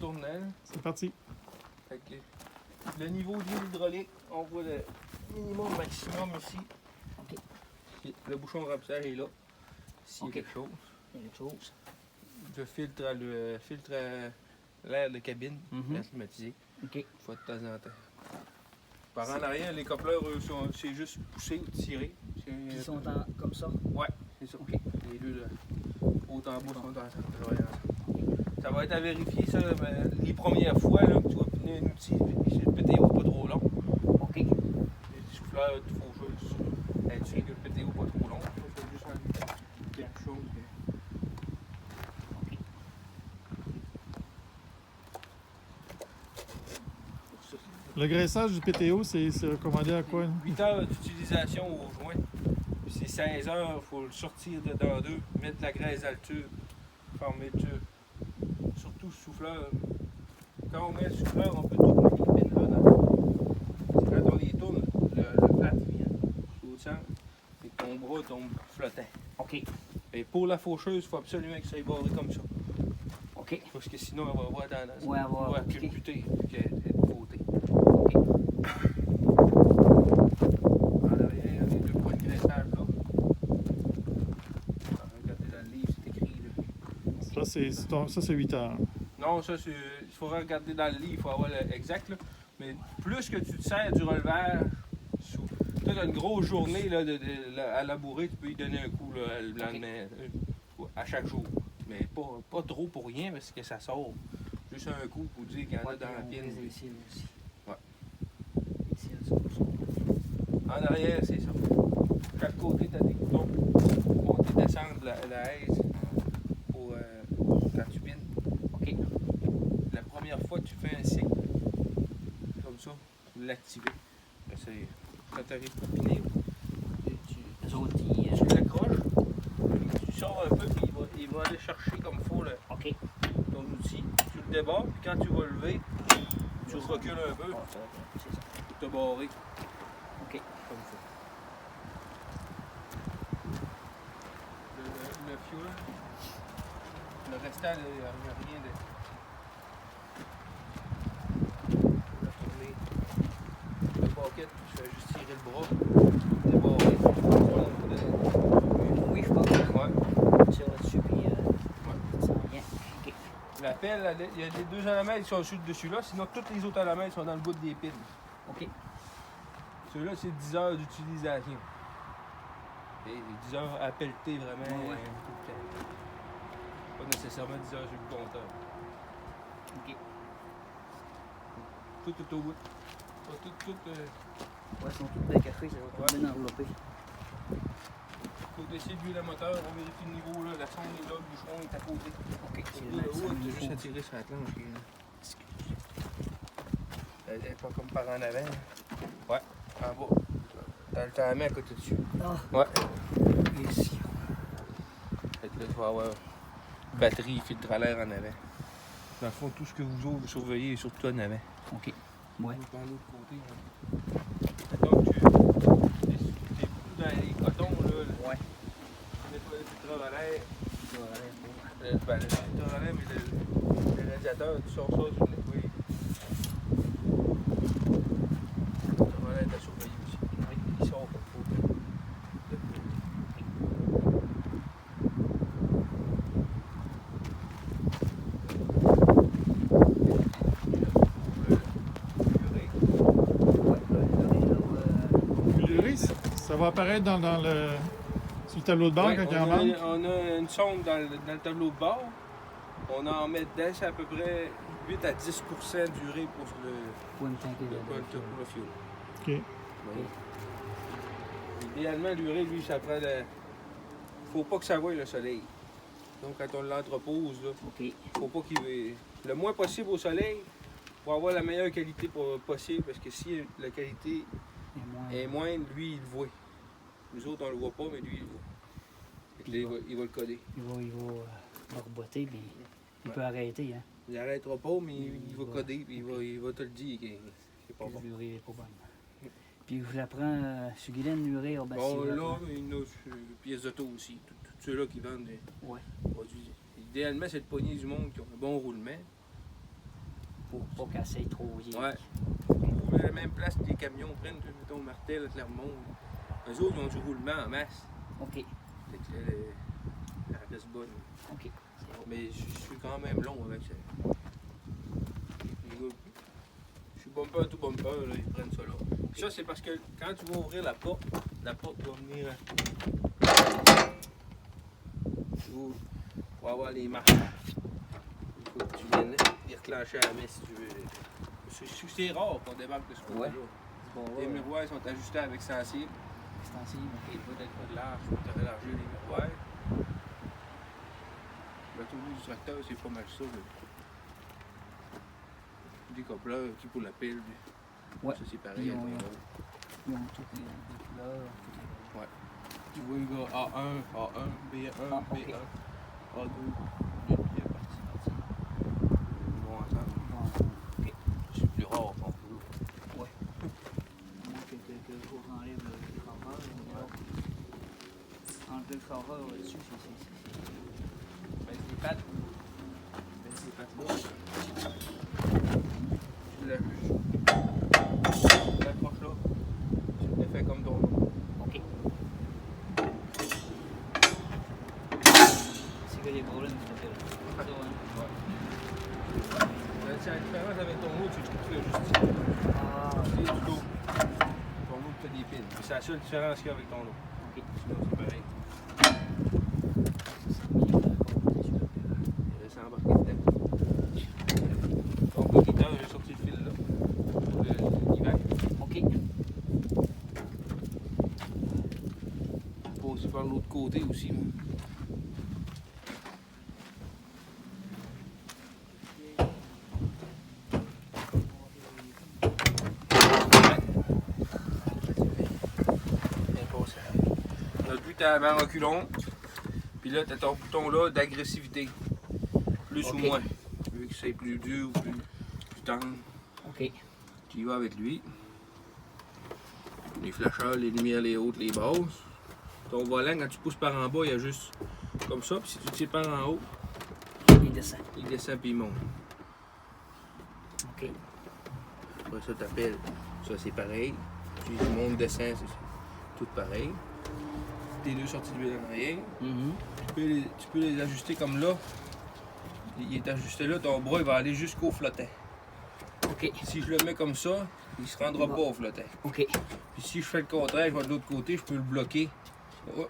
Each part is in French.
tournant. C'est parti. Fait que le niveau d'huile hydraulique, on voit le minimum maximum ici. OK. Puis le bouchon de remplissage est là. S'il y a OK. quelque chose. Il y a quelque chose. Je filtre l'air de cabine, Mhm. l'air climatisé, OK. une fois de temps en temps. Par en arrière, les coupleurs, eux, c'est juste pousser ou tirer. Ils sont comme ça. Ouais, c'est ça. OK. Les deux, là, haut en bas, sont ensemble. Ça va être à vérifier, ça, les premières fois là, que tu vas piner un outil, si le PTO pas trop long. OK. Les souffleurs, il faut juste être sûr que le PTO pas trop long. Il faut juste enlever quelque chose. Le graissage du PTO, c'est recommandé à quoi? 8 heures d'utilisation au joint. Puis c'est 16 heures, il faut le sortir dedans deux, mettre la graisse dans le tube, former le tube. Surtout le souffleur. Quand on met le souffleur, on peut tourner les pins là. Quand on les tourne, le plat vient au centre et ton bras tombe flottant. OK. Et pour la faucheuse, il faut absolument que ça aille barré comme ça. OK. Parce que sinon, elle va avoir tendance Ouais, elle va à piquer. culbuter et être de côté. OK. En arrière, les deux points de graissage là. Regardez dans le livre, c'est écrit là. Ça, c'est 8 heures. Non, ça, il faut regarder dans le livre, il faut avoir l'exact. Mais plus que tu te sers du releveur, tu as une grosse journée là, à labourer, tu peux y donner un coup là, le lendemain, à chaque jour. Mais pas trop pour rien parce que ça sort. Juste un coup pour dire qu'il y en a dans la pienne. Les cils aussi. Ouais. Les cils sont comme ça. En arrière, c'est ça. Chaque côté, tu as des boutons pour monter descendre la haise pour quand tu pines. OK. La première fois que tu fais un cycle, comme ça, tu l'activer. C'est quand tu arrives pour piner, Les autres, tu l'accroches, puis tu sors un peu, puis il va aller chercher comme il faut OK. ton outil. Tu le débarres, puis quand tu vas lever, tu recules un peu C'est ça. pour te barrer. OK. Comme ça. Le fuel, le restant, il n'y a rien de. La tournée, le paquet, je fais juste tirer le bras, débarrer. Oui, je pense. Ouais. Tire là-dessus, puis ça s'en vient. OK. La pelle, il y a les deux alamètres qui sont dessus là, sinon tous les autres alamètres sont dans le bout des piles. OK. Ceux-là, c'est 10 heures d'utilisation. Et 10 heures à pelleter vraiment Ouais. tout le temps. Pas nécessairement 10 heures sur le compteur. OK. Tout est au bout. Pas tout, Ouais, ils sont tous bien cachés, ça va tout bien enveloppé. faut essayer d'huiler le moteur, on vérifie le niveau, là, la sonde est là, le bouchon est à côté. OK. C'est Le haut, tu as juste à tirer sur la planche. Elle n'est pas comme par en avant. Ouais, en bas. T'as la main à côté dessus. Ah, Ouais. Ici. Fait que là, tu vas avoir batterie, filtre à l'air en avant. Dans le fond, tout ce que vous surveillez est surtout en avant. OK. Ouais. Par l'autre côté. Donc, t'es beaucoup dans les cotons, là. Ouais. Tu mets pas le filtre à l'air. Ça va aller pour- Le filtre à l'air, mais le radiateur, tu sors ça sur le nettoyer. Ça va l'air à surveiller aussi. Il sort comme il faut. Le riz, ça va apparaître sur le tableau de bord Ouais, quand il en manque. on a une sonde dans le tableau de bord. On en met dedans, c'est à peu près 8 à 10 d'urée pour Pour une tanker pour le fuel. OK. Oui. Idéalement, l'urée, lui, ça prend le. Faut pas que ça voie le soleil. Donc, quand on l'entrepose, là, OK. faut pas qu'il le moins possible au soleil pour avoir la meilleure qualité possible. Parce que si la qualité Et moins. est moindre, lui, il le voit. Nous autres, on le voit pas, mais lui, il le voit. Fait que là, il va le coder. Il va rebotter, puis il Ouais. peut arrêter, hein. Il n'arrêtera pas, mais il va va- coder, puis il va te le dire qu'il n'est pas bon. L'urée est pas bonne. Puis je la prends sur Guylaine, l'urée, Bon, là, il y en a sur pièces d'auto aussi. Tous ceux-là qui vendent des Ouais. produits. Idéalement, c'est de pogner du monde qui ont un bon roulement. Pour pas casser trop vite. Ouais. On trouve la même place que les camions prennent, mettons Martel, Clermont. Eux autres, ils ont du roulement en masse. OK. Fait que elle reste bonne. OK. C'est bon. Mais je suis quand même long avec ça. Les gars, je suis bumper to bumper, là, ils prennent ça là. Ça, c'est parce que quand tu vas ouvrir la porte va venir. Tu ouvres pour avoir les marches. Il faut que tu viennes les reclencher à la main si tu veux. C'est rare qu'on débarque de ce côté-là. Ouais. Bon, Les miroirs sont ajustés avec sensible. extensive. Il peut être pas de large, tu peux élargir les miroirs. L'autonomie du tracteur, c'est pas mal ça. Des coupleurs qui pour la pile. Ouais. Ça, c'est pareil. Ils ont toutes les couleurs. Ouais. Tu vois, il y a A1, A1, B1, Ah, ok. B1, A2. Il est parti. Ils vont ensemble. OK. C'est plus rare qu'on peut. Ouais. À moins que quelques jours enlève le graveur. Enlever le graveur là-dessus, Ben, c'est des pattes. Ben, c'est des pattes là. Tu l'ajustes. Tu l'accroches là. Tu le fais comme ton nom. OK. C'est que les problèmes, c'est que C'est la différence avec ton autre, c'est que tu fais juste Ah, c'est du dos. Ton autre, tu as des pins. C'est la seule différence qu'il y a avec ton autre. OK. Sinon, c'est pareil. Il reste embarqué dedans. Ton protecteur, j'ai sorti le fil là. Pour l'hiver. OK. Je peux aussi faire l'autre côté aussi. Moi. Notre but, t'as avant reculons. Puis là, t'as ton bouton là d'agressivité. Plus Ok. ou moins. Vu que c'est plus dur ou plus tendre. OK. Tu y vas avec lui. Les flasheurs, les lumières, les hautes, les basses. Ton volant, quand tu pousses par en bas, il y a juste comme ça. Puis si tu tires par en haut, Il descend. il descend puis il monte. OK. Après ça, t'appelles. Ça, c'est pareil. Puis il monte, descend, c'est tout pareil. Tes deux sorties d'huile en arrière. Tu peux les ajuster comme là. Il est ajusté là, ton bras il va aller jusqu'au flottant. OK. Si je le mets comme ça, il se rendra pas au flottant. OK. Puis si je fais le contraire, je vais de l'autre côté, je peux le bloquer.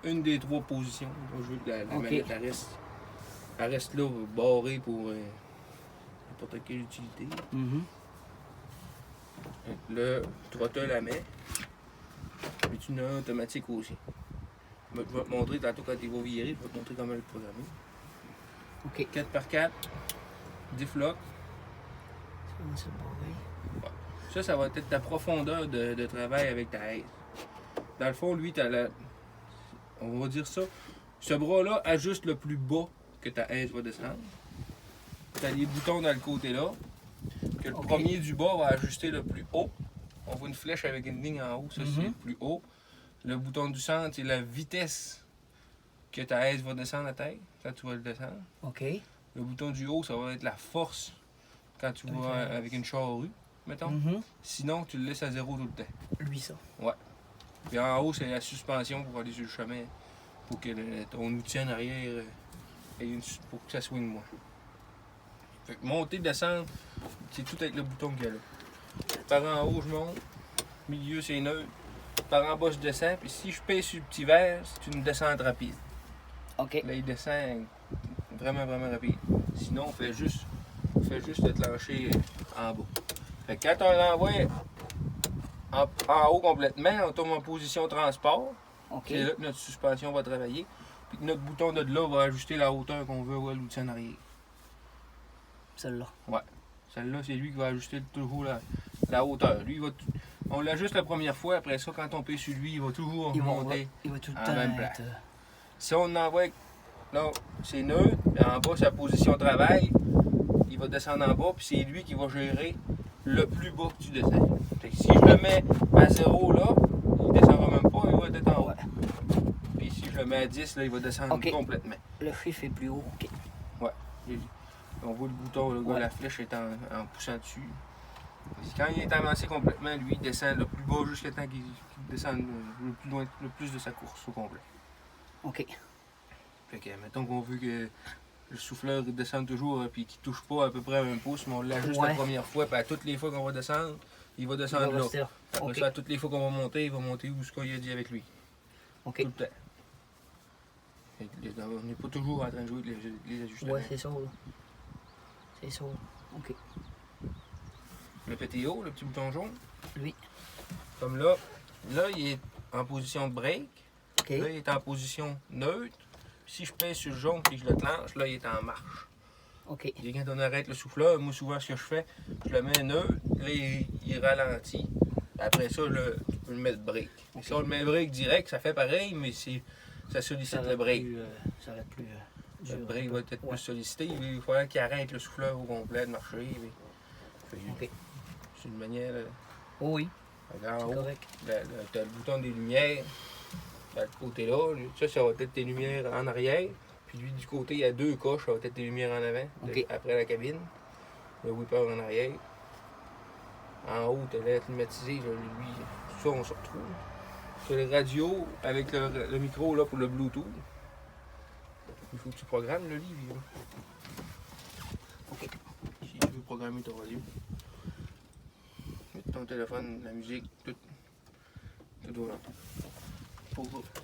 Une des trois positions. Moi, je veux que la Ok. manette elle reste là, barrée pour n'importe quelle utilité. Le throttle la met. Puis tu n'as un automatique aussi. Je vais te montrer tantôt quand il va virer, je vais te montrer comment le programmer. OK. 4x4, 10 flocs. C'est pareil. Ça va être ta profondeur de travail avec ta aise. Dans le fond, lui, on va dire ça. Ce bras-là ajuste le plus bas que ta aise va descendre. Tu as les boutons dans le côté là. Que le Ok. premier du bas va ajuster le plus haut. On voit une flèche avec une ligne en haut, ça c'est le plus haut. Le bouton du centre, c'est la vitesse que ta aise va descendre à tête quand tu vas le descendre. OK. Le bouton du haut, ça va être la force quand tu vas avec une charrue, mettons. Sinon, tu le laisses à zéro tout le temps. Lui, ça. Puis en haut, c'est la suspension pour aller sur le chemin, pour que ton outil en arrière pour que ça swing moins. Fait que monter, descendre, c'est tout avec le bouton qu'il y a là. Par en haut, je monte. Milieu, c'est neutre. Par en bas, je descends. Puis si je pèse sur le petit verre, c'est une descente rapide. OK. Là, il descend vraiment, vraiment rapide. Sinon, on fait juste le plancher en bas. Fait que quand on l'envoie en haut complètement, on tombe en position transport. OK. C'est là que notre suspension va travailler. Puis que notre bouton de là va ajuster la hauteur qu'on veut à l'outil en arrière. Celle-là. Celle-là, c'est lui qui va ajuster toujours la hauteur. Lui, on l'ajuste la première fois. Après ça, quand on pèse sur lui, il va toujours remonter. Il va tout le en temps même place. être... Si on envoie, là, c'est neutre, puis en bas, c'est la position travail, il va descendre en bas, puis c'est lui qui va gérer le plus bas que tu descends. Fait que si je le mets à 0 là, il descendra même pas, il va être en haut. Ouais. Puis si je le mets à 10, là, il va descendre Ok. complètement. Le chiffre est plus haut. OK. On voit le bouton, là, Ouais. la flèche est en poussant dessus. Quand il est avancé complètement, lui, il descend le plus bas jusqu'à temps qu'il descende le plus loin, le plus de sa course au complet. OK. Fait que, mettons qu'on veut que le souffleur il descende toujours et qu'il touche pas à peu près à un pouce, mais on l'ajuste Ouais. la première fois, puis à toutes les fois qu'on va descendre, il va Il va descendre là. rester là. Après OK. ça, à toutes les fois qu'on va monter, il va monter où ce qu'il a dit avec lui. OK. Tout le temps. Fait que on n'est pas toujours en train de jouer avec les ajustements. Ouais, c'est ça, là. C'est ça. OK. Le PTO, le petit bouton jaune, Lui. comme là, il est en position de break. OK. Là, il est en position neutre. Puis si je pèse sur le jaune et que je le clenche, là, il est en marche. OK. Et quand on arrête le souffleur, moi, souvent, ce que je fais, je le mets neutre. Là, il ralentit. Après ça, je peux le mettre break. Ok. Si on le met break direct, ça fait pareil, mais ça sollicite le break. Ça va être plus Le dur. break va être Ouais. plus sollicité. Il va falloir qu'il arrête le souffleur au complet de marcher. OK. C'est une manière. Oh oui, En c'est haut, correct. t'as le bouton des lumières. De ce côté-là, ça va être tes lumières en arrière. Puis lui, du côté, il y a deux coches, ça va être tes lumières en avant, Ok. après la cabine. Le whipper en arrière. En haut, t'as l'air climatisé, là, lui, ça, on se retrouve. T'as le radio avec le micro là, pour le Bluetooth. Il faut que tu programmes le livre. OK. Si tu veux programmer ton radio. Mettre ton téléphone, la musique, tout va là.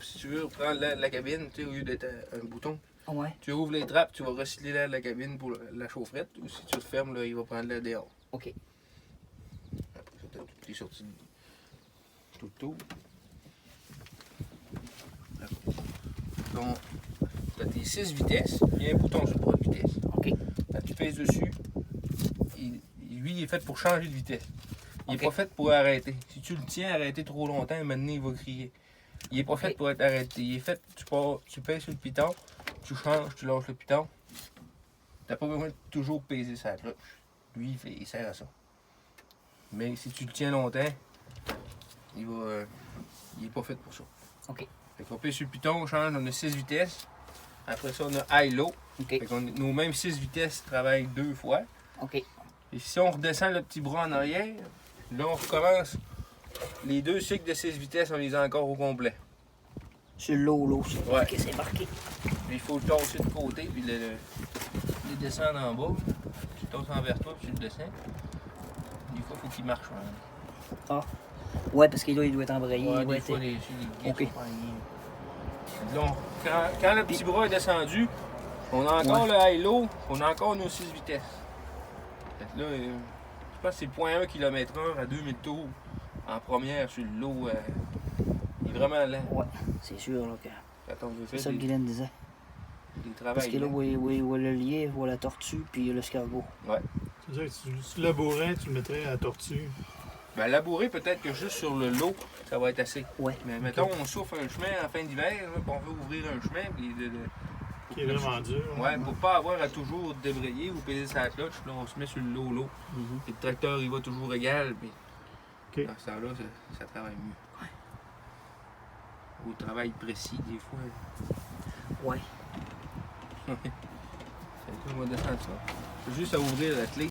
Si tu veux reprendre l'air de la cabine, tu sais, au lieu d'être un bouton, Ah ouais, tu ouvres les trappes, tu vas recycler l'air de la cabine pour la chaufferette, ou si tu le fermes, là, il va prendre l'air dehors. OK. Après ça, tu as toutes les sorties tout le tour. Donc, tu as tes 6 vitesses, il y a un bouton sur le bras de vitesse. OK. Quand tu pèses dessus, lui, il est fait pour changer de vitesse. Il n'est Ok. pas fait pour arrêter. Si tu le tiens arrêté trop longtemps, maintenant, il va crier. Il n'est pas fait pour être arrêté. Il est fait, tu pèses sur le piton, tu changes, tu lâches le piton. Tu n'as pas besoin de toujours peser sa cloche. Lui, il sert à ça. Mais si tu le tiens longtemps, il n'est pas fait pour ça. OK. Fait qu'on pèse sur le piton, on change, on a 6 vitesses. Après ça, on a high-low. OK. Fait qu'on, nos mêmes 6 vitesses travaillent 2 fois. OK. Et si on redescend le petit bras en arrière, là on recommence. Les 2 cycles de 6 vitesses, on les a encore au complet. Sur l'eau, ça. Ouais. OK, c'est marqué. Puis il faut le tasser de côté, puis le descendre en bas. Tu le tasses envers toi, puis tu le descends. Des fois, il faut qu'il marche. Hein. Ouais, parce que là, il doit être embrayé. Ouais, il doit des être... fois, les guides Ok. sont poignés. Là, quand le petit bras est descendu, on a encore le high-low, on a encore nos 6 vitesses. Fait que là, je pense que c'est 0.1 km/h à 2000 tours en première sur le lot. Il est vraiment lent. Ouais, c'est sûr, là, que... Quand on veut C'est faire ça que Guylaine disait. des Parce travails que là, lents. où est le lièvre, où est la tortue, puis l'escargot. C'est-à-dire que si tu labourais, tu le mettrais à la tortue. Ben, labourer, peut-être que juste sur le lot, ça va être assez. Ouais. Mais mettons, on souffle un chemin en fin d'hiver, là, puis on veut ouvrir un chemin, puis Qui est vraiment dur. ouais, pour pas avoir à toujours débrayer ou peser sa cloche, là, on se met sur le lot. Mhm. Et le tracteur, il va toujours égal, puis OK. dans ce temps-là, ça travaille mieux. Au travail précis, des fois. Ouais. C'est tout, on va descendre ça. C'est juste à ouvrir la clé.